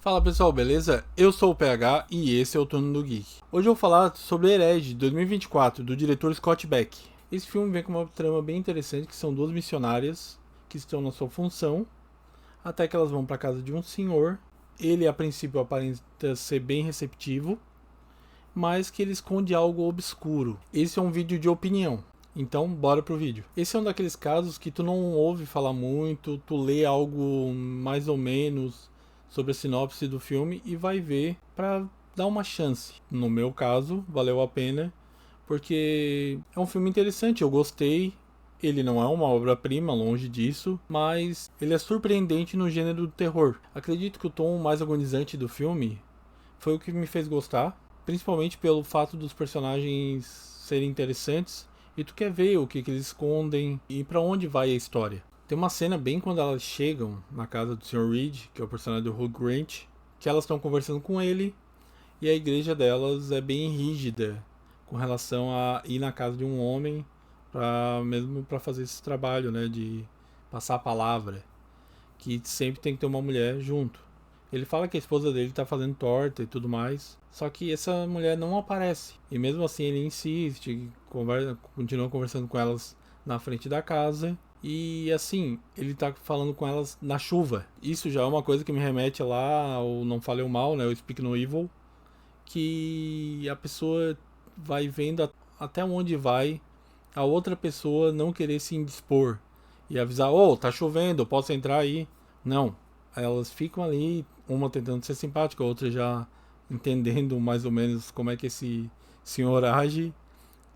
Fala pessoal, beleza? Eu sou o PH e esse é o Turno do Geek. Hoje eu vou falar sobre Herege 2024, do diretor Scott Beck. Esse filme vem com uma trama bem interessante, que são duas missionárias que estão na sua função, até que elas vão para casa de um senhor. Ele a princípio aparenta ser bem receptivo, mas que ele esconde algo obscuro. Esse é um vídeo de opinião. Então, bora pro vídeo. Esse é um daqueles casos que tu não ouve falar muito, tu lê algo mais ou menos sobre a sinopse do filme e vai ver pra dar uma chance. No meu caso, valeu a pena, porque é um filme interessante, eu gostei. Ele não é uma obra-prima, longe disso, mas ele é surpreendente no gênero do terror. Acredito que o tom mais agonizante do filme foi o que me fez gostar, principalmente pelo fato dos personagens serem interessantes e tu quer ver o que eles escondem e pra onde vai a história. Tem uma cena bem quando elas chegam na casa do Sr. Reed, que é o personagem do Hugh Grant, que elas estão conversando com ele e a igreja delas é bem rígida com relação a ir na casa de um homem mesmo para fazer esse trabalho, né, de passar a palavra, que sempre tem que ter uma mulher junto. Ele fala que a esposa dele tá fazendo torta e tudo mais, só que essa mulher não aparece. E mesmo assim ele insiste, continua conversando com elas na frente da casa. E assim, ele tá falando com elas na chuva. Isso já é uma coisa que me remete lá ao Não Fale o Mal, né? O Speak No Evil. Que a pessoa vai vendo até onde vai a outra pessoa não querer se indispor. E avisar, tá chovendo, eu posso entrar aí. Não. Elas ficam ali, uma tentando ser simpática, a outra já entendendo mais ou menos como é que esse senhor age.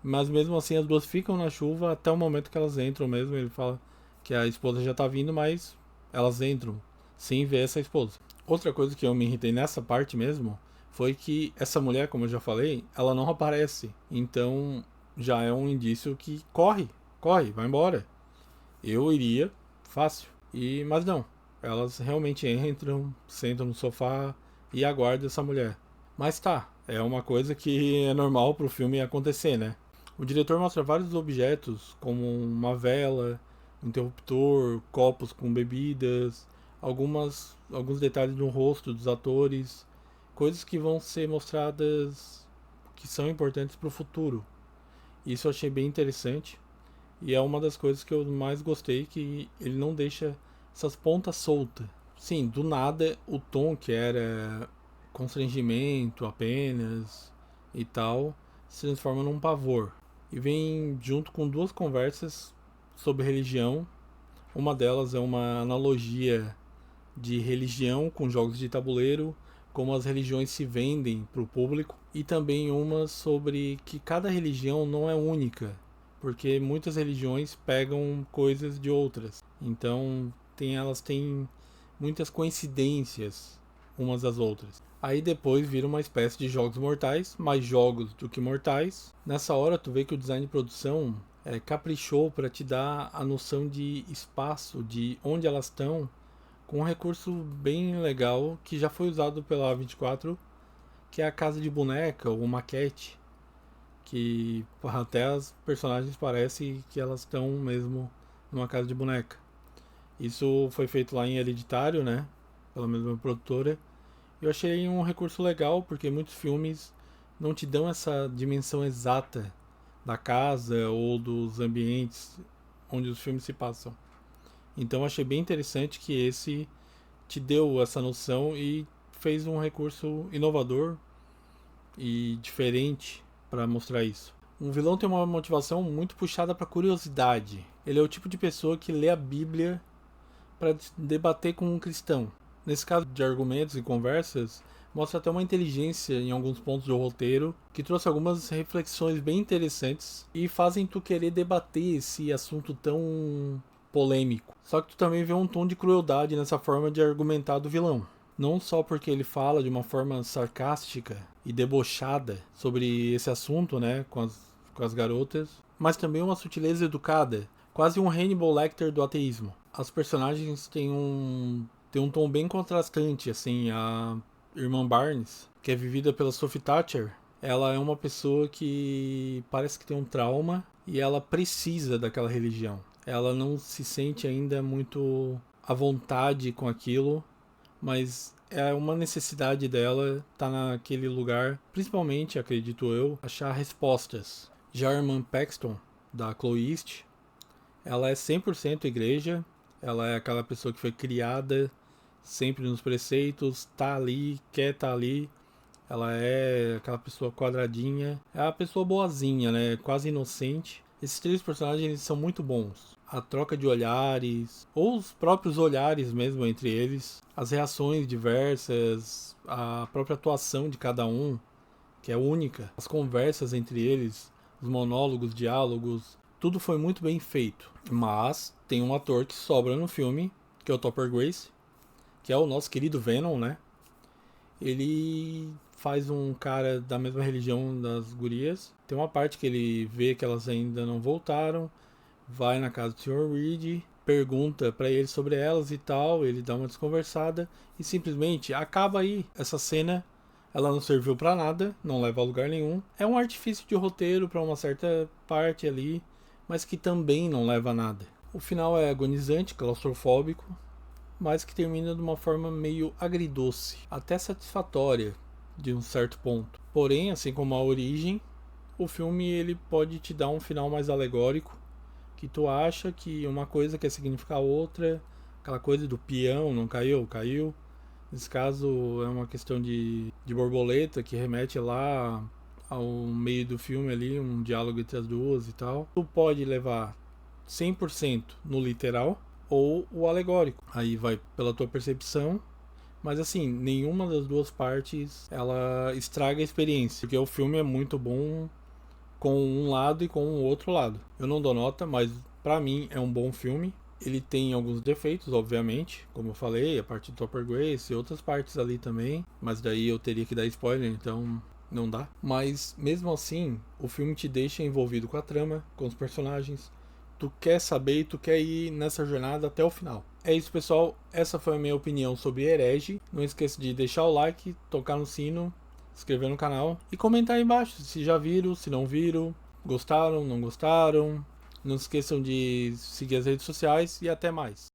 Mas mesmo assim as duas ficam na chuva até o momento que elas entram mesmo. Ele fala que a esposa já tá vindo, mas elas entram sem ver essa esposa. Outra coisa que eu me irritei nessa parte mesmo foi que essa mulher, como eu já falei, ela não aparece. Então já é um indício que corre, vai embora. Eu iria fácil. Mas não. Elas realmente entram, sentam no sofá e aguardam essa mulher. Mas tá, é uma coisa que é normal pro filme acontecer, né? O diretor mostra vários objetos, como uma vela, um interruptor, copos com bebidas, alguns detalhes no rosto dos atores, coisas que vão ser mostradas que são importantes para o futuro. Isso eu achei bem interessante e é uma das coisas que eu mais gostei, que ele não deixa essas pontas soltas. Sim, do nada o tom que era constrangimento apenas e tal se transforma num pavor. E vem junto com duas conversas sobre religião. Uma delas é uma analogia de religião com jogos de tabuleiro, como as religiões se vendem para o público, e também uma sobre que cada religião não é única, porque muitas religiões pegam coisas de outras. Então, elas têm muitas coincidências umas das outras. Aí depois vira uma espécie de jogos mortais, mais jogos do que mortais. Nessa hora tu vê que o design de produção caprichou para te dar a noção de espaço, de onde elas estão, com um recurso bem legal que já foi usado pela A24, que é a casa de boneca ou maquete, que até as personagens parecem que elas estão mesmo numa casa de boneca. Isso foi feito lá em Hereditário, né? Pela mesma produtora. Eu achei um recurso legal, porque muitos filmes não te dão essa dimensão exata da casa ou dos ambientes onde os filmes se passam. Então achei bem interessante que esse te deu essa noção e fez um recurso inovador e diferente para mostrar isso. Um vilão tem uma motivação muito puxada para curiosidade. Ele é o tipo de pessoa que lê a Bíblia para debater com um cristão. Nesse caso de argumentos e conversas, mostra até uma inteligência em alguns pontos do roteiro, que trouxe algumas reflexões bem interessantes e fazem tu querer debater esse assunto tão polêmico. Só que tu também vê um tom de crueldade nessa forma de argumentar do vilão. Não só porque ele fala de uma forma sarcástica e debochada sobre esse assunto, né, com as garotas, mas também uma sutileza educada, quase um Hannibal Lecter do ateísmo. As personagens têm um tom bem contrastante, assim. A irmã Barnes, que é vivida pela Sophie Thatcher, ela é uma pessoa que parece que tem um trauma e ela precisa daquela religião. Ela não se sente ainda muito à vontade com aquilo, mas é uma necessidade dela tá naquele lugar, principalmente, acredito eu, achar respostas. Jarman Paxton, da Chloe East, ela é 100% igreja, ela é aquela pessoa que foi criada sempre nos preceitos, tá ali, quer tá ali. Ela é aquela pessoa quadradinha, é a pessoa boazinha, né? Quase inocente. Esses três personagens são muito bons. A troca de olhares, ou os próprios olhares mesmo entre eles, as reações diversas, a própria atuação de cada um, que é única, as conversas entre eles, os monólogos, diálogos, tudo foi muito bem feito. Mas tem um ator que sobra no filme, que é o Topper Grace, que é o nosso querido Venom, né? Ele faz um cara da mesma religião das gurias. Tem uma parte que ele vê que elas ainda não voltaram, vai na casa do Sr. Reed, pergunta pra ele sobre elas e tal, ele dá uma desconversada e simplesmente acaba aí essa cena. Ela não serviu pra nada, não leva a lugar nenhum. É um artifício de roteiro pra uma certa parte ali, mas que também não leva a nada. O final é agonizante, claustrofóbico, mas que termina de uma forma meio agridoce, até satisfatória de um certo ponto. Porém, assim como a origem, o filme ele pode te dar um final mais alegórico, que tu acha que uma coisa quer significar outra, aquela coisa do peão não caiu, caiu. Nesse caso é uma questão de borboleta que remete lá ao meio do filme ali, um diálogo entre as duas e tal. Tu pode levar 100% no literal, ou o alegórico. Aí vai pela tua percepção, mas assim, nenhuma das duas partes ela estraga a experiência, porque o filme é muito bom com um lado e com o outro lado. Eu não dou nota, mas pra mim é um bom filme. Ele tem alguns defeitos, obviamente, como eu falei, a parte do Topper Grace e outras partes ali também, mas daí eu teria que dar spoiler, então não dá. Mas mesmo assim, o filme te deixa envolvido com a trama, com os personagens. Tu quer saber e tu quer ir nessa jornada até o final. É isso, pessoal. Essa foi a minha opinião sobre Herege. Não esqueça de deixar o like, tocar no sino, se inscrever no canal e comentar aí embaixo se já viram, se não viram, gostaram, não gostaram. Não esqueçam de seguir as redes sociais e até mais.